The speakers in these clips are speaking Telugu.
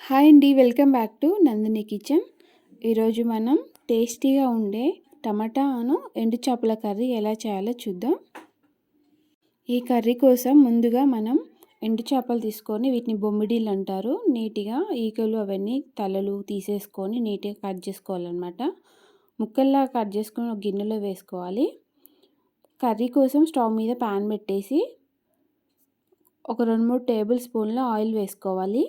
హాయ్ అండి. Welcome back to Nandini kitchen. ఈరోజు మనం టేస్టీగా ఉండే టమాటాను ఎండు చేపల కర్రీ ఎలా చేయాలో చూద్దాం. ఈ కర్రీ కోసం ముందుగా మనం ఎండు చేపలు తీసుకొని వీటిని బొమ్మిడీలు అంటారు. నీట్గా ఈకలు అవన్నీ తలలు తీసేసుకొని నీట్గా కట్ చేసుకోవాలన్నమాట. ముక్కల్లా కట్ చేసుకొని ఒక గిన్నెలో వేసుకోవాలి. కర్రీ కోసం స్టవ్ మీద ప్యాన్ పెట్టేసి ఒక 2-3 టేబుల్ స్పూన్ల ఆయిల్ వేసుకోవాలి.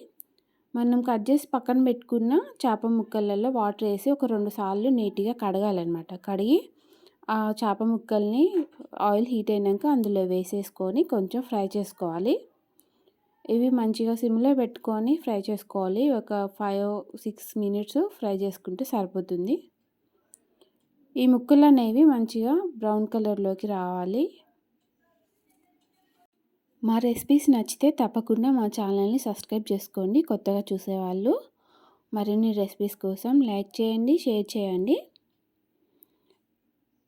మనం కట్ చేసి పక్కన పెట్టుకున్న చేప ముక్కలలో వాటర్ వేసి ఒక 2 సార్లు నీట్గా కడగాలన్నమాట. కడిగి ఆ చేప ముక్కల్ని ఆయిల్ హీట్ అయినాక అందులో వేసేసుకొని కొంచెం ఫ్రై చేసుకోవాలి. ఇవి మంచిగా సిమ్లో పెట్టుకొని ఫ్రై చేసుకోవాలి. ఒక 5-6 మినిట్స్ ఫ్రై చేసుకుంటే సరిపోతుంది. ఈ ముక్కలు అనేవి మంచిగా బ్రౌన్ కలర్లోకి రావాలి. మా రెసిపీస్ నచ్చితే తప్పకుండా మా ఛానల్ని సబ్స్క్రైబ్ చేసుకోండి. కొత్తగా చూసేవాళ్ళు మరిన్ని రెసిపీస్ కోసం లైక్ చేయండి, షేర్ చేయండి.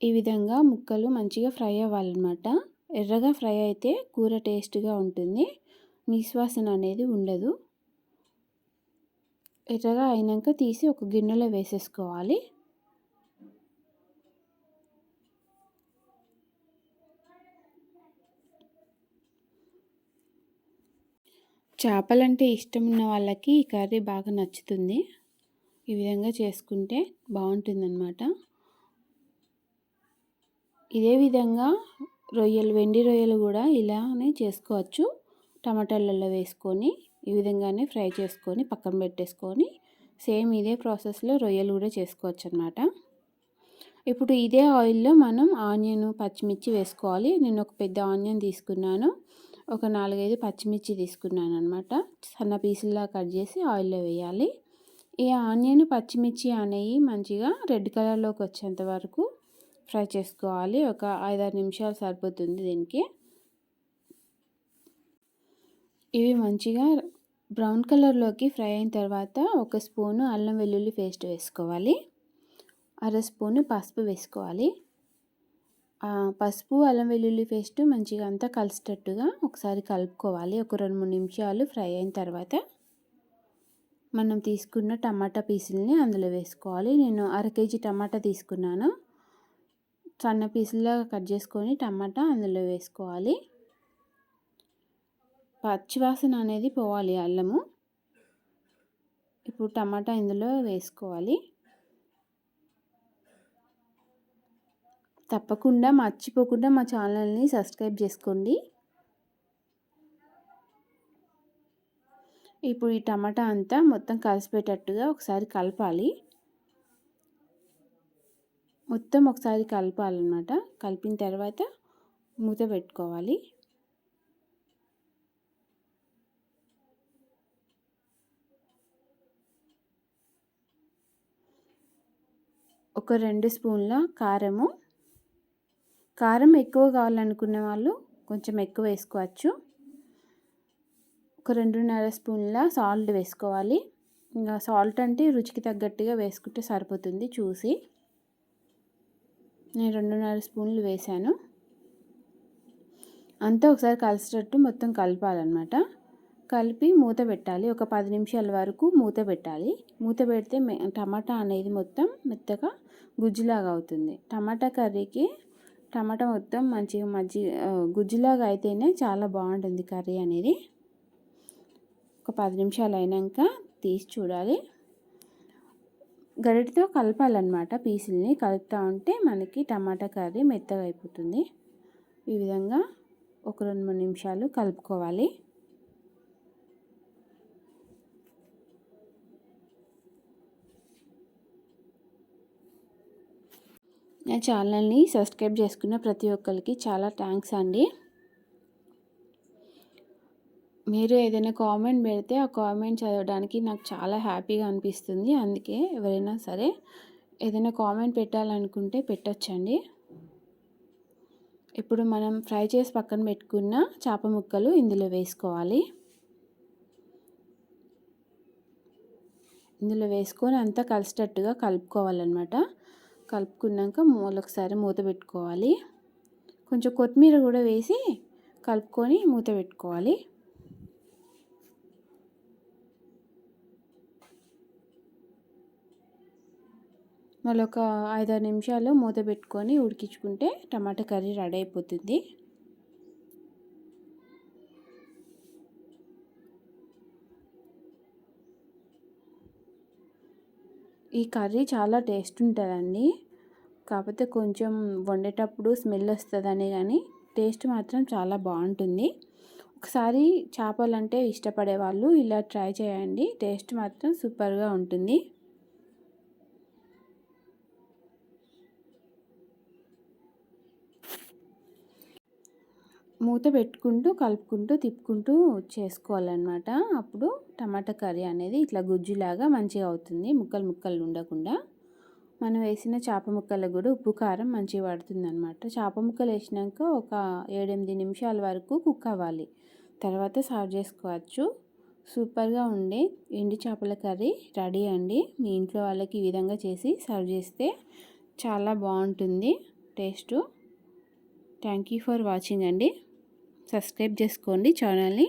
ఈ విధంగా ముక్కలు మంచిగా ఫ్రై అవ్వాలన్నమాట. ఎర్రగా ఫ్రై అయితే కూర టేస్ట్గా ఉంటుంది, నిశ్వాసన అనేది ఉండదు. ఎర్రగా అయినాక తీసి ఒక గిన్నెలో వేసేసుకోవాలి. చేపలంటే ఇష్టం ఉన్న వాళ్ళకి ఈ కర్రీ బాగా నచ్చుతుంది. ఈ విధంగా చేసుకుంటే బాగుంటుందన్నమాట. ఇదే విధంగా రొయ్యలు, వెండి రొయ్యలు కూడా ఇలానే చేసుకోవచ్చు. టమాటాలలో వేసుకొని ఈ విధంగానే ఫ్రై చేసుకొని పక్కన పెట్టేసుకొని సేమ్ ఇదే ప్రాసెస్లో రొయ్యలు కూడా చేసుకోవచ్చు అన్నమాట. ఇప్పుడు ఇదే ఆయిల్లో మనం ఆనియన్, పచ్చిమిర్చి వేసుకోవాలి. నేను ఒక పెద్ద ఆనియన్ తీసుకున్నాను, ఒక 4-5 పచ్చిమిర్చి తీసుకున్నాను అన్నమాట. సన్న పీసుల్లా కట్ చేసి ఆయిల్లో వేయాలి. ఈ ఆనియన్, పచ్చిమిర్చి అనేవి మంచిగా రెడ్ కలర్లోకి వచ్చేంత వరకు ఫ్రై చేసుకోవాలి. ఒక 5-6 నిమిషాలు సరిపోతుంది దీనికి. ఇవి మంచిగా బ్రౌన్ కలర్లోకి ఫ్రై అయిన తర్వాత ఒక స్పూను అల్లం వెల్లుల్లి పేస్ట్ వేసుకోవాలి. 1/2 స్పూను పసుపు వేసుకోవాలి. పసుపు, అల్లం వెల్లుల్లి పేస్ట్ మంచిగా అంతా కలిసేటట్టుగా ఒకసారి కలుపుకోవాలి. ఒక 2-3 నిమిషాలు ఫ్రై అయిన తర్వాత మనం తీసుకున్న టమాటా పీసుల్ని అందులో వేసుకోవాలి. నేను 1/2 కేజీ టమాటా తీసుకున్నాను. సన్న పీసుల్లా కట్ చేసుకొని టమాటా అందులో వేసుకోవాలి. పచ్చివాసన అనేది పోవాలి అల్లము. ఇప్పుడు టమాటా ఇందులో వేసుకోవాలి. తప్పకుండా మర్చిపోకుండా మా ఛానల్ని సబ్స్క్రైబ్ చేసుకోండి. ఇప్పుడు ఈ టమాటా అంతా మొత్తం కలిసిపోయేటట్టుగా ఒకసారి కలపాలి. మొత్తం ఒకసారి కలపాలన్నమాట. కలిపిన తర్వాత మూత పెట్టుకోవాలి. ఒక 2 స్పూన్ల కారం ఎక్కువ కావాలనుకునే వాళ్ళు కొంచెం ఎక్కువ వేసుకోవచ్చు. ఒక 2.5 స్పూన్ల సాల్ట్ వేసుకోవాలి. ఇంకా సాల్ట్ అంటే రుచికి తగ్గట్టుగా వేసుకుంటే సరిపోతుంది చూసి. నేను 2.5 స్పూన్లు వేసాను. అంతా ఒకసారి కలిసేటట్టు మొత్తం కలపాలన్నమాట. కలిపి మూత పెట్టాలి. ఒక 10 నిమిషాల వరకు మూత పెట్టాలి. మూత పెడితే టమాటా అనేది మొత్తం మెత్తగా గుజ్జులాగా అవుతుంది. టమాటా కర్రీకి టమాటా మొత్తం మంచిగా గుజ్జులాగా అయితేనే చాలా బాగుంటుంది కర్రీ అనేది. ఒక 10 నిమిషాలు అయినాక తీసి చూడాలి. గరిటతో కలపాలన్నమాట. పీసుల్ని కలుపుతూ ఉంటే మనకి టమాటా కర్రీ మెత్తగా అయిపోతుంది. ఈ విధంగా ఒక 2-3 నిమిషాలు కలుపుకోవాలి. నా ఛానల్ని సబ్స్క్రైబ్ చేసుకున్న ప్రతి ఒక్కరికి చాలా థ్యాంక్స్ అండి. మీరు ఏదైనా కామెంట్ పెడితే ఆ కామెంట్ చదవడానికి నాకు చాలా హ్యాపీగా అనిపిస్తుంది. అందుకే ఎవరైనా సరే ఏదైనా కామెంట్ పెట్టాలనుకుంటే పెట్టొచ్చండి. ఇప్పుడు మనం ఫ్రై చేసి పక్కన పెట్టుకున్న చేప ముక్కలు ఇందులో వేసుకోవాలి. ఇందులో వేసుకొని అంతా కలిసేటట్టుగా కలుపుకోవాలన్నమాట. కలుపుకున్నాక ఒకసారి మూత పెట్టుకోవాలి. కొంచెం కొత్తిమీర కూడా వేసి కలుపుకొని మూత పెట్టుకోవాలి. మళ్ళీ ఒక 5-6 నిమిషాలు మూత పెట్టుకొని ఉడికించుకుంటే టమాటా కర్రీ రెడీ అయిపోతుంది. ఈ కర్రీ చాలా టేస్ట్ ఉంటుందండి. కాకపోతే కొంచెం వండేటప్పుడు స్మెల్ వస్తుందని, కానీ టేస్ట్ మాత్రం చాలా బాగుంటుంది. ఒకసారి చేపలంటే ఇష్టపడే వాళ్ళు ఇలా ట్రై చేయండి. టేస్ట్ మాత్రం సూపర్గా ఉంటుంది. మూత పెట్టుకుంటూ కలుపుకుంటూ తిప్పుకుంటూ చేసుకోవాలన్నమాట. అప్పుడు టమాటా కర్రీ అనేది ఇట్లా గుజ్జులాగా మంచిగా అవుతుంది, ముక్కలు ముక్కలు ఉండకుండా. మనం వేసిన చేప ముక్కలకు కూడా ఉప్పు కారం మంచిగా పడుతుందన్నమాట. చేప ముక్కలు వేసినాక ఒక 7-8 నిమిషాల వరకు కుక్ అవ్వాలి, తర్వాత సర్వ్ చేసుకోవచ్చు. సూపర్గా ఉండే ఎండు చేపల కర్రీ రెడీ అండి. మీ ఇంట్లో వాళ్ళకి ఈ విధంగా చేసి సర్వ్ చేస్తే చాలా బాగుంటుంది taste. Thank you for watching అండి. సబ్స్క్రైబ్ చేసుకోండి ఛానల్ని.